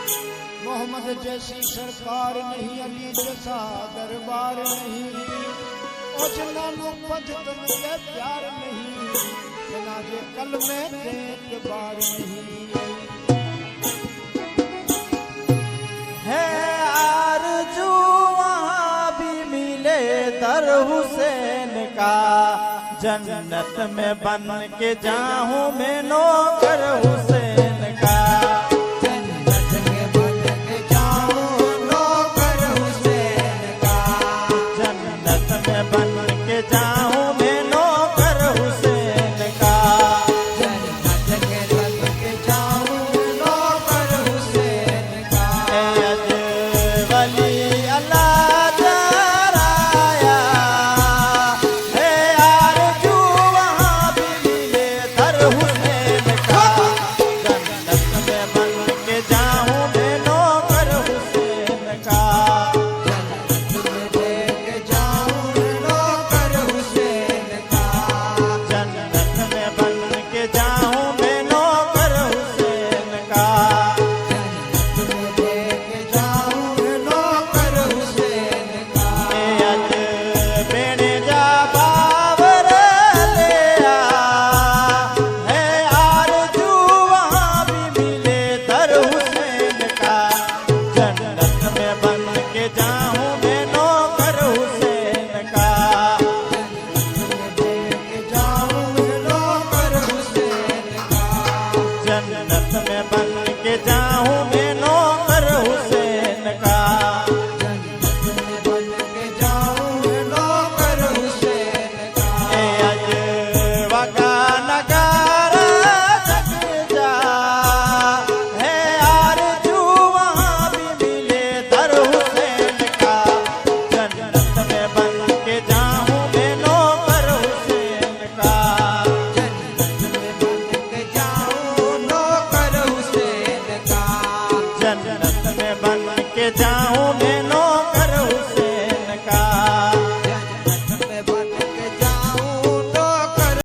मोहम्मद जैसी सरकार नहीं, अली जैसा दरबार नहीं, ओ जिन्होंने भजतन के प्यार नहीं, जनाजे कलमे के एतबार नहीं। है आरज़ू वहाँ भी मिले दर हुसैन का, जन्नत में बन के जाऊं मैं नौकर हुसैन का। जन्नत में बन के जाऊं नौकर हुसैन का, जन्नत में बन के जाऊं मैं नौकर हुसैन का। जन्नत में बन के जाऊं नौकर हुसैन का। ए अजवली अल्लाह जराया, है आरज़ू वहाँ भी मिले दर हुसैन का। जन्नत में बन के जाऊं मैं नौकर हुसैन का। जन्नत में लेके जाऊं नौकर हुसैन का। जन्नत में बन के जाऊं मैं नौकर हुसैन का। जन्नत में लेके जाऊं नौकर हुसैन का। ए अज बेने जा बाबर ले आ, है आरज़ू वहाँ भी मिले दर हुसैन का। जन्नत में बन के जाऊं मैं नौकर हुसैन का। जन्नत में लेके जाऊं नौकर हुसैन का। जन्नत में बन के जाऊं मैं नौकर हुसैन का। जन्नत में लेके जाऊं नौकर हुसैन का। ए अज वगा नगारा जग जा, है आरज़ू वहाँ भी मिले दर हुसैन का। जन्नत में बन के जाऊं मैं नौकर हुसैन का। जन्नत में बन के जाऊं नौकर हुसैन का। जन्नत में बन के जाऊं मैं